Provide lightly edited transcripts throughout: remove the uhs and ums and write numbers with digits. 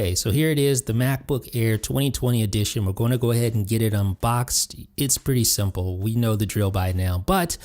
Okay, so here it is, the MacBook Air 2020 edition. We're going to go ahead and get it unboxed. It's pretty simple. We know the drill by now, but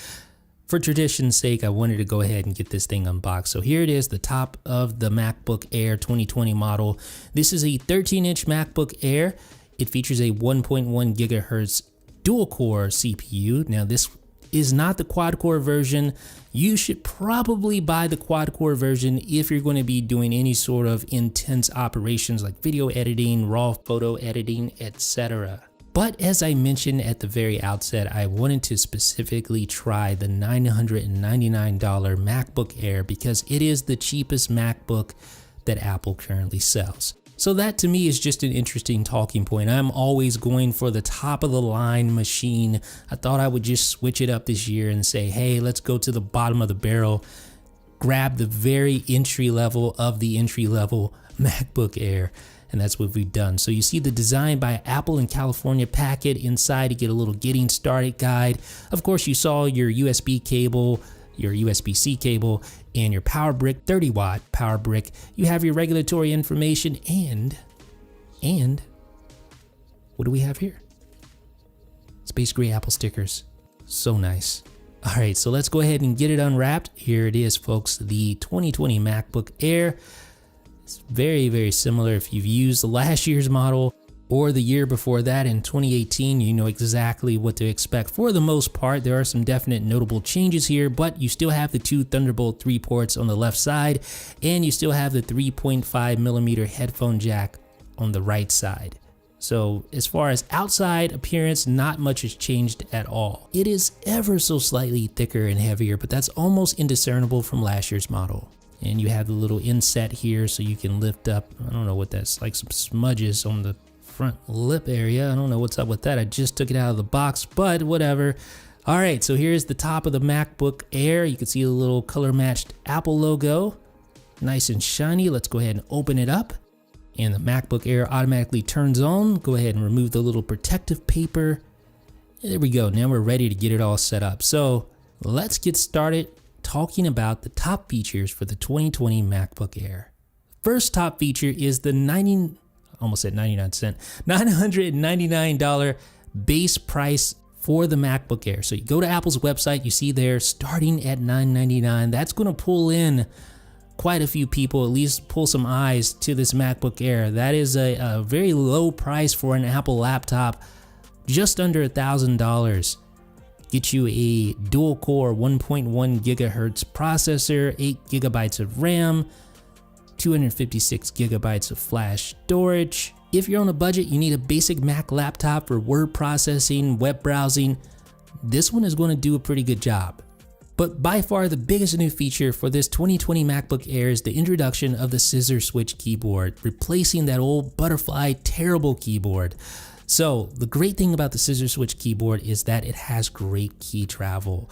for tradition's sake, I wanted to go ahead and get this thing unboxed. So here it is, the top of the MacBook Air 2020 model. This is a 13-inch MacBook Air. It features a 1.1 gigahertz dual-core CPU. Now, this is not the quad-core version. You should probably buy the quad-core version if you're going to be doing any sort of intense operations like video editing, raw photo editing, etc. But as I mentioned at the very outset, I wanted to specifically try the $999 MacBook Air because it is the cheapest MacBook that Apple currently sells. So that to me is just an interesting talking point. I'm always going for the top of the line machine. I thought I would just switch it up this year and say, hey, let's go to the bottom of the barrel, grab the very entry level of the entry level MacBook Air. And that's what we've done. So you see the design by Apple in California packet. Inside you get a little getting started guide. Of course, you saw your USB cable, your USB-C cable, and your power brick, 30-watt power brick. You have your regulatory information and what do we have here? Space gray Apple stickers. So nice. All right, so let's go ahead and get it unwrapped. Here it is, folks, the 2020 MacBook Air. It's very, very similar. If you've used the last year's model or the year before that in 2018, you know exactly what to expect. For the most part, there are some definite notable changes here, but you still have the two Thunderbolt 3 ports on the left side, and you still have the 3.5mm headphone jack on the right side. So as far as outside appearance, not much has changed at all. It is ever so slightly thicker and heavier, but that's almost indiscernible from last year's model. And you have the little inset here so you can lift up, I don't know what that's, like some smudges on the front lip area. I don't know what's up with that. I just took it out of the box, but whatever. All right, so here's the top of the MacBook Air. You can see the little color matched Apple logo, nice and shiny. Let's go ahead and open it up. And the MacBook Air automatically turns on. Go ahead and remove the little protective paper. There we go. Now we're ready to get it all set up. So let's get started talking about the top features for the 2020 MacBook Air. First top feature is the $999 base price for the MacBook Air. So you go to Apple's website, you see there starting at $999. That's going to pull in quite a few people, at least pull some eyes to this MacBook Air. That is a very low price for an Apple laptop, just under $1,000. Get you a dual core 1.1 gigahertz processor, 8 gigabytes of RAM, 256 gigabytes of flash storage. If you're on a budget, you need a basic Mac laptop for word processing, web browsing. This one is going to do a pretty good job. But by far the biggest new feature for this 2020 MacBook Air is the introduction of the scissor switch keyboard, replacing that old butterfly terrible keyboard. So the great thing about the scissor switch keyboard is that it has great key travel.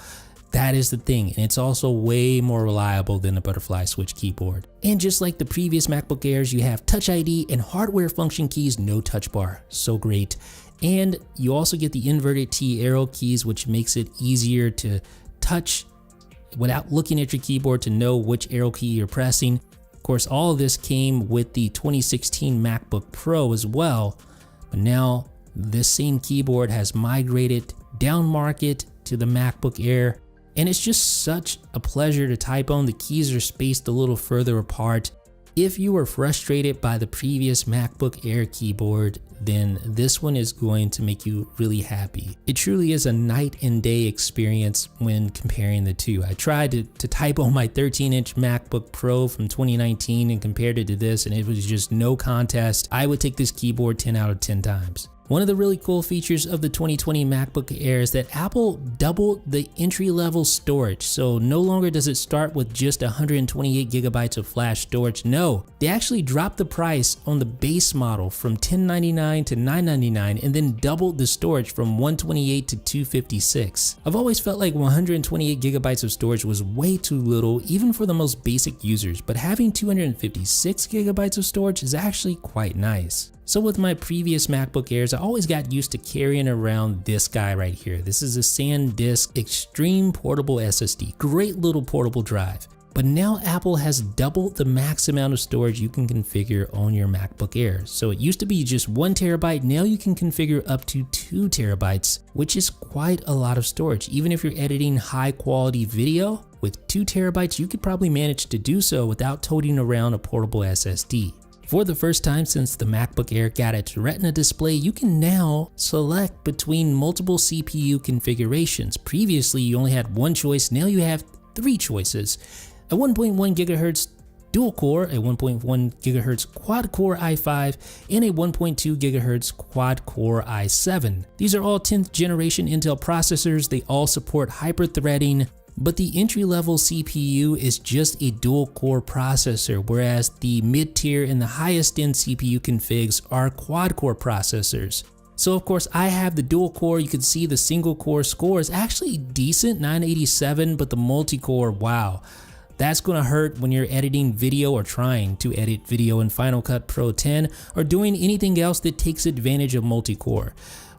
That is the thing, and it's also way more reliable than the butterfly switch keyboard. And just like the previous MacBook Airs, you have Touch ID and hardware function keys, no touch bar. So great. And you also get the inverted T arrow keys, which makes it easier to touch without looking at your keyboard to know which arrow key you're pressing. Of course, all of this came with the 2016 MacBook Pro as well. But now this same keyboard has migrated down market to the MacBook Air, and it's just such a pleasure to type on. The keys are spaced a little further apart. If you were frustrated by the previous MacBook Air keyboard, then this one is going to make you really happy. It truly is a night and day experience when comparing the two. I tried to type on my 13-inch MacBook Pro from 2019 and compared it to this, and it was just no contest. I would take this keyboard 10 out of 10 times. One of the really cool features of the 2020 MacBook Air is that Apple doubled the entry-level storage. So no longer does it start with just 128 gigabytes of flash storage. No, they actually dropped the price on the base model from $1099 to $999 and then doubled the storage from 128 to 256. I've always felt like 128 gigabytes of storage was way too little, even for the most basic users, but having 256 gigabytes of storage is actually quite nice. So with my previous MacBook Airs, I always got used to carrying around this guy right here. This is a SanDisk Extreme Portable SSD. Great little portable drive. But now Apple has doubled the max amount of storage you can configure on your MacBook Air. So it used to be just 1 terabyte, now you can configure up to 2 terabytes, which is quite a lot of storage. Even if you're editing high quality video, with 2 terabytes, you could probably manage to do so without toting around a portable SSD. For the first time since the MacBook Air got its Retina display, you can now select between multiple CPU configurations. Previously, you only had one choice, now you have 3 choices. A 1.1 GHz dual core, a 1.1 GHz quad core i5, and a 1.2 GHz quad core i7. These are all 10th generation Intel processors. They all support hyper-threading, but the entry-level CPU is just a dual core processor, whereas the mid-tier and the highest end CPU configs are quad core processors. So of course I have the dual core. You can see the single core score is actually decent, 987, but the multi-core, wow. That's gonna hurt when you're editing video or trying to edit video in Final Cut Pro 10 or doing anything else that takes advantage of multi-core.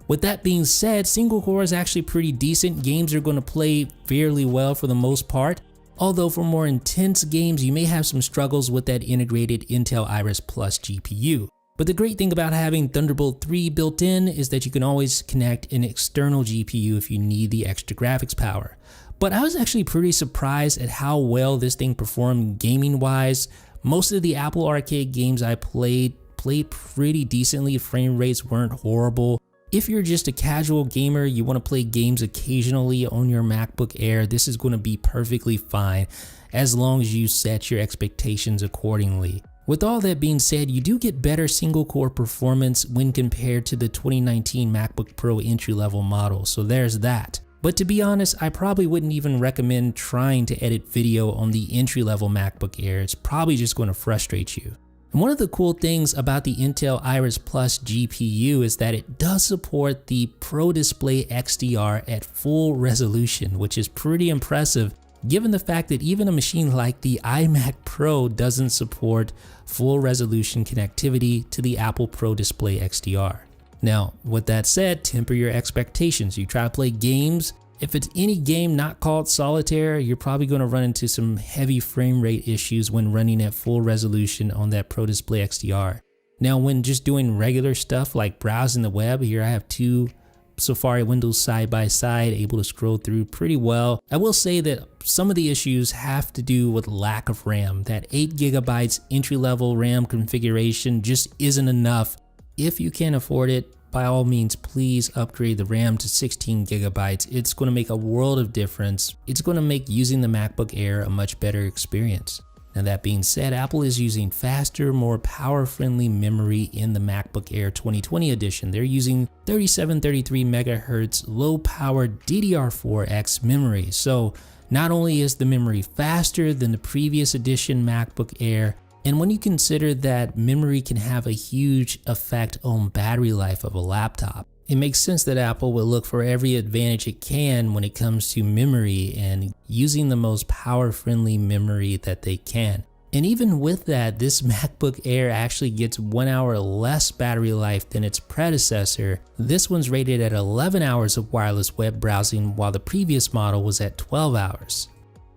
With that being said, single core is actually pretty decent. Games are gonna play fairly well for the most part. Although for more intense games, you may have some struggles with that integrated Intel Iris Plus GPU. But the great thing about having Thunderbolt 3 built in is that you can always connect an external GPU if you need the extra graphics power. But I was actually pretty surprised at how well this thing performed gaming wise. Most of the Apple Arcade games I played pretty decently, frame rates weren't horrible. If you're just a casual gamer, you want to play games occasionally on your MacBook Air, this is going to be perfectly fine as long as you set your expectations accordingly. With all that being said, you do get better single core performance when compared to the 2019 MacBook Pro entry-level model, so there's that. But to be honest, I probably wouldn't even recommend trying to edit video on the entry-level MacBook Air. It's probably just going to frustrate you. And one of the cool things about the Intel Iris Plus GPU is that it does support the Pro Display XDR at full resolution, which is pretty impressive given the fact that even a machine like the iMac Pro doesn't support full resolution connectivity to the Apple Pro Display XDR. Now, with that said, temper your expectations. You try to play games. If it's any game not called solitaire, you're probably going to run into some heavy frame rate issues when running at full resolution on that Pro Display XDR. Now, when just doing regular stuff like browsing the web, here I have 2 Safari windows side by side, able to scroll through pretty well. I will say that some of the issues have to do with lack of RAM. That 8 GB entry-level RAM configuration just isn't enough. If you can't afford it, by all means, please upgrade the RAM to 16 GB. It's going to make a world of difference. It's going to make using the MacBook Air a much better experience. Now that being said, Apple is using faster, more power-friendly memory in the MacBook Air 2020 edition. They're using 3733 MHz low-power DDR4X memory. So not only is the memory faster than the previous edition MacBook Air, and when you consider that memory can have a huge effect on battery life of a laptop, it makes sense that Apple will look for every advantage it can when it comes to memory and using the most power-friendly memory that they can. And even with that, this MacBook Air actually gets 1 hour less battery life than its predecessor. This one's rated at 11 hours of wireless web browsing, while the previous model was at 12 hours.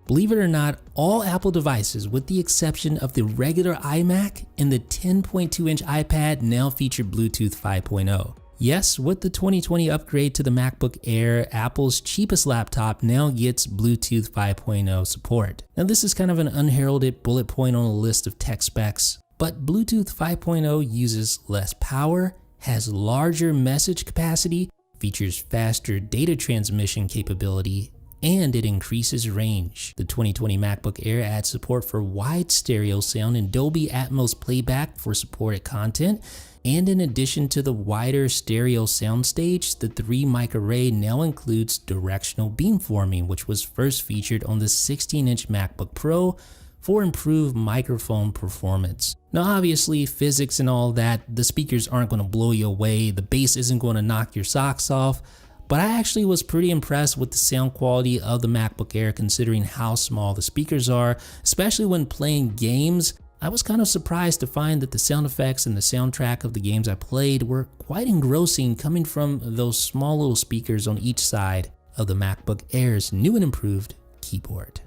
Believe it or not, all Apple devices, with the exception of the regular iMac and the 10.2-inch iPad, now feature Bluetooth 5.0. Yes, with the 2020 upgrade to the MacBook Air, Apple's cheapest laptop now gets Bluetooth 5.0 support. Now this is kind of an unheralded bullet point on a list of tech specs, but Bluetooth 5.0 uses less power, has larger message capacity, features faster data transmission capability, and it increases range. The 2020 MacBook Air adds support for wide stereo sound and Dolby Atmos playback for supported content. And in addition to the wider stereo soundstage, the 3-mic array now includes directional beamforming, which was first featured on the 16-inch MacBook Pro for improved microphone performance. Now obviously, physics and all that, the speakers aren't going to blow you away, the bass isn't going to knock your socks off, but I actually was pretty impressed with the sound quality of the MacBook Air considering how small the speakers are, especially when playing games. I was kind of surprised to find that the sound effects and the soundtrack of the games I played were quite engrossing coming from those small little speakers on each side of the MacBook Air's new and improved keyboard.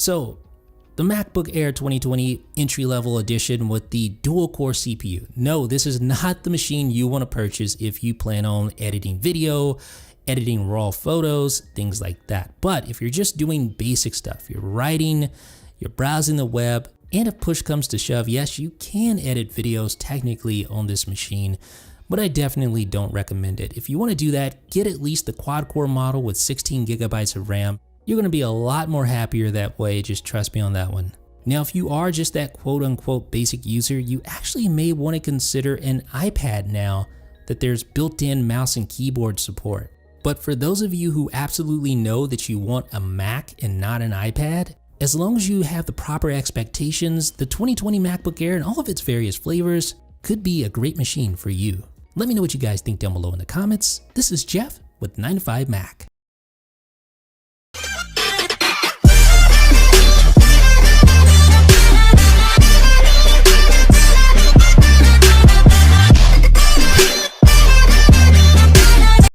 So the MacBook Air 2020 entry-level edition with the dual-core CPU. No, this is not the machine you want to purchase if you plan on editing video, editing raw photos, things like that. But if you're just doing basic stuff, you're writing, you're browsing the web, and if push comes to shove, yes, you can edit videos technically on this machine, but I definitely don't recommend it. If you want to do that, get at least the quad-core model with 16 gigabytes of RAM. You're going to be a lot more happier that way, just trust me on that one. Now, if you are just that quote-unquote basic user, you actually may want to consider an iPad now that there's built-in mouse and keyboard support. But for those of you who absolutely know that you want a Mac and not an iPad, as long as you have the proper expectations, the 2020 MacBook Air and all of its various flavors could be a great machine for you. Let me know what you guys think down below in the comments. This is Jeff with 9to5Mac.